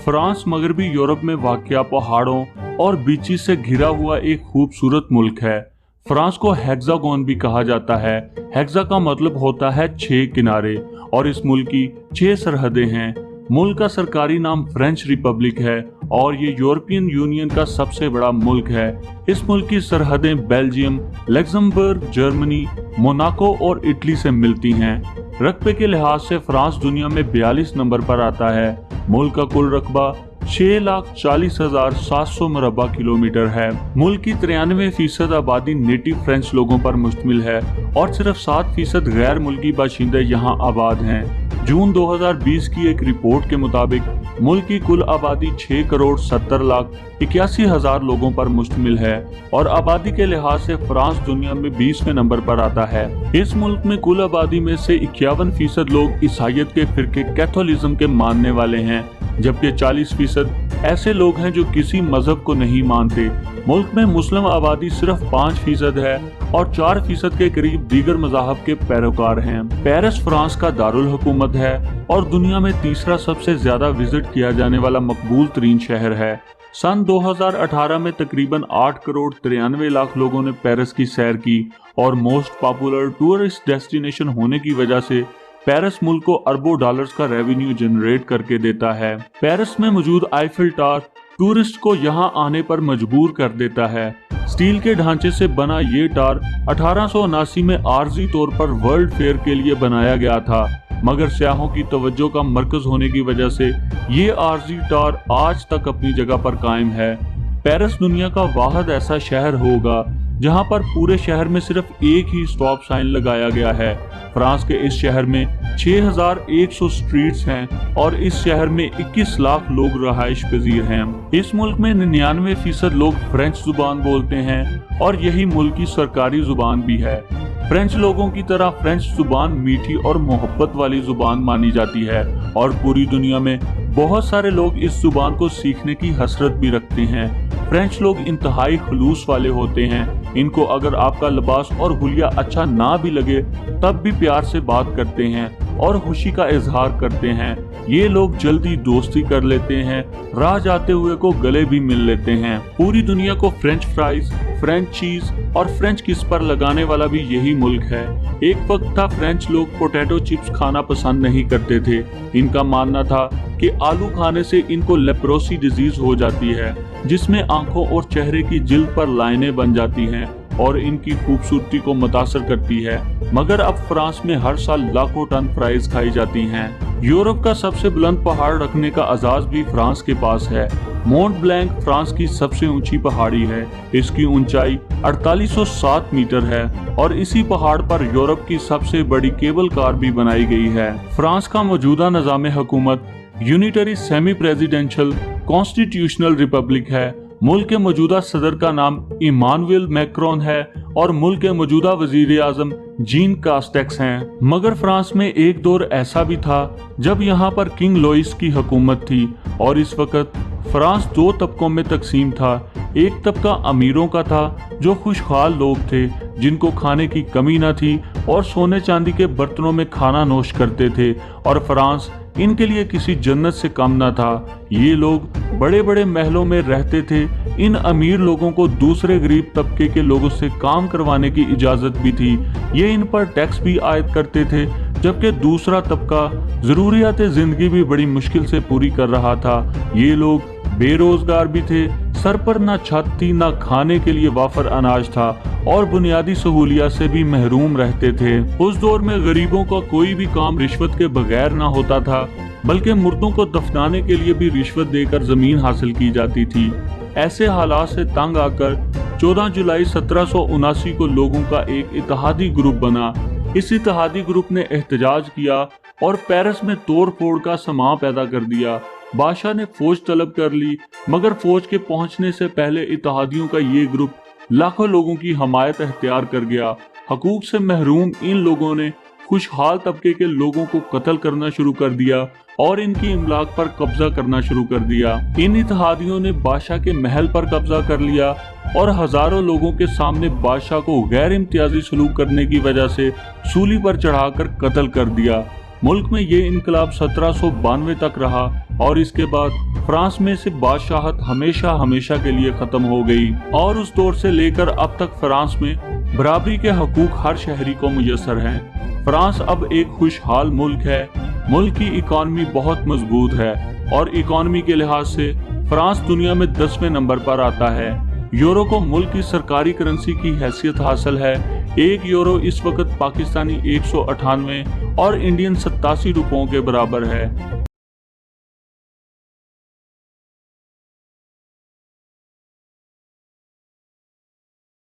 France मगरबी Europe में वाक़या पहाड़ों और बीची से घिरा हुआ एक खूबसूरत मुल्क है। फ्रांस को हेक्सागोन भी कहा जाता है। हेक्सा का मतलब होता है 6 किनारे और इस मुल्क की 6 सरहदें हैं। मुल्क का सरकारी नाम फ्रेंच रिपब्लिक है और ये यूरोपियन यूनियन का सबसे बड़ा मुल्क है। इस मुल्क की सरहदें बेल्जियम, लग्जमबर्ग, जर्मनी, मोनाको और इटली से मिलती हैं। रकबे के लिहाज से फ्रांस दुनिया में 42 नंबर पर आता है। मुल्क का कुल रकबा 6,40,700 मुरब्बा किलोमीटर है। मुल्क की 93% आबादी नेटिव फ्रेंच लोगों पर मुश्तमिल है और सिर्फ 7% गैर मुल्की बाशिंदे यहाँ आबाद हैं। जून 2020 की एक रिपोर्ट के मुताबिक मुल्क की कुल आबादी 6,70,81,000 लोगों पर मुश्तमिल है और आबादी के लिहाज से फ्रांस दुनिया में 20वें नंबर पर आता है। इस मुल्क में कुल आबादी में से 51% लोग ईसाईयत के फिरके कैथोलिज्म के मानने वाले हैं, जबकि 40% ऐसे लोग हैं जो किसी मजहब को नहीं मानते। मुल्क में मुस्लिम आबादी सिर्फ 5% है और 4% के करीब दीगर मज़ाहब के पैरोकार हैं। पेरिस फ्रांस का दारुल हुकूमत है और दुनिया में तीसरा सबसे ज्यादा विजिट किया जाने वाला मकबूल तरीन शहर है। सन 2018 में तकरीबन 8,93,00,000 लोगों ने पेरिस की सैर की और मोस्ट पॉपुलर टूरिस्ट डेस्टिनेशन होने की वजह से पेरिस मुल्क को अरबों डॉलर्स का रेवेन्यू जनरेट करके देता है। पेरिस में मौजूद आईफिल टावर टूरिस्ट को यहाँ आने पर मजबूर कर देता है। स्टील के ढांचे से बना ये टावर 1879 में आर्जी तौर पर वर्ल्ड फेयर के लिए बनाया गया था, मगर सयाहों की तवज्जो का मरकज होने की वजह से ये आर्जी टावर आज तक अपनी जगह पर कायम है। पेरिस दुनिया का वाहिद ऐसा शहर होगा जहां पर पूरे शहर में सिर्फ एक ही स्टॉप साइन लगाया गया है। फ्रांस के इस शहर में 6,100 स्ट्रीट्स हैं और इस शहर में 21 लाख लोग रहाइश पजीर हैं। इस मुल्क में 99% लोग फ्रेंच जुबान बोलते हैं और यही मुल्क की सरकारी जुबान भी है। फ्रेंच लोगों की तरह फ्रेंच जुबान मीठी और मोहब्बत वाली जुबान मानी जाती है और पूरी दुनिया में बहुत सारे लोग इस जुबान को सीखने की हसरत भी रखते हैं। फ्रेंच लोग इंतहाई खुलूस वाले होते हैं। इनको अगर आपका लिबास और हुलिया अच्छा ना भी लगे तब भी प्यार से बात करते हैं और खुशी का इजहार करते हैं। ये लोग जल्दी दोस्ती कर लेते हैं, राह जाते हुए को गले भी मिल लेते हैं। पूरी दुनिया को फ्रेंच फ्राइज, फ्रेंच चीज और फ्रेंच किस पर लगाने वाला भी यही मुल्क है। एक वक्त था फ्रेंच लोग पोटैटो चिप्स खाना पसंद नहीं करते थे। इनका मानना था कि आलू खाने से इनको लेप्रोसी डिजीज हो जाती है, जिसमें आंखों और चेहरे की जिल्द पर लाइनें बन जाती हैं और इनकी खूबसूरती को मुतासर करती है। मगर अब फ्रांस में हर साल लाखों टन फ्राइज खाई जाती हैं। यूरोप का सबसे बुलंद पहाड़ रखने का एजाज भी फ्रांस के पास है। मोंट ब्लैंक फ्रांस की सबसे ऊंची पहाड़ी है। इसकी ऊंचाई 4807 मीटर है और इसी पहाड़ पर यूरोप की सबसे बड़ी केबल कार भी बनाई गई है। फ्रांस का मौजूदा निज़ाम हुकूमत unitary semi presidential constitutional Republic है। मुल्क के मौजूदा सदर का नाम इमानुएल मैक्रोन है और मुल्क के मौजूदा वजीर आजम जीन कास्टेक्स हैं। मगर फ्रांस में एक दौर ऐसा भी था जब यहाँ पर किंग लुइस की हुकूमत थी और इस वक्त फ्रांस 2 तबकों में तकसीम था। एक तबका अमीरों का था जो खुशहाल लोग थे, जिनको खाने की कमी न थी और सोने चांदी के बर्तनों में खाना नोश करते थे, और फ्रांस इनके लिए किसी जन्नत से कम न था। ये लोग बड़े बड़े महलों में रहते थे। इन अमीर लोगों को दूसरे गरीब तबके के लोगों से काम करवाने की इजाजत भी थी। ये इन पर टैक्स भी आयद करते थे, जबकि दूसरा तबका जरूरियात जिंदगी भी बड़ी मुश्किल से पूरी कर रहा था। ये लोग बेरोजगार भी थे, सर पर ना छत थी, ना खाने के लिए वाफर अनाज था और बुनियादी सहूलियत से भी महरूम रहते थे। उस दौर में गरीबों का कोई भी काम रिश्वत के बगैर ना होता था, बल्कि मुर्दों को दफनाने के लिए भी रिश्वत देकर जमीन हासिल की जाती थी। ऐसे हालात से तंग आकर 14 जुलाई 1779 को लोगों का एक इत्तेहादी ग्रुप बना। इस इत्तेहादी ग्रुप ने एहतजाज किया और पेरिस में तोड़ फोड़ का समा पैदा कर दिया। बादशाह ने फौज तलब कर ली, मगर फौज के पहुंचने से पहले इत्तेहादियों का ये ग्रुप लाखों लोगों की हमायत अख्तियार कर गया। हकूक से महरूम इन लोगों ने खुशहाल तबके के लोगों को कत्ल करना शुरू कर दिया और इनकी इमलाक पर कब्जा करना शुरू कर दिया। इन इत्तेहादियों ने बादशाह के महल पर कब्जा कर लिया और हजारों लोगों के सामने बादशाह को गैर इम्तियाजी सलूक करने की वजह से सूली पर चढ़ाकर कत्ल कर दिया। मुल्क में ये इनकलाब 1792 तक रहा और इसके बाद फ्रांस में से बादशाहत हमेशा हमेशा के लिए खत्म हो गई और उस दौर से लेकर अब तक फ्रांस में बराबरी के हकूक हर शहरी को मुयस्सर हैं। फ्रांस अब एक खुशहाल मुल्क है। मुल्क की इकॉनमी बहुत मजबूत है और इकॉनमी के लिहाज से फ्रांस दुनिया में 10वें नंबर पर आता है। यूरो को मुल्क की सरकारी करेंसी की हैसियत हासिल है। 1 यूरो इस वक्त पाकिस्तानी 198 और इंडियन 87 रुपयों के बराबर है।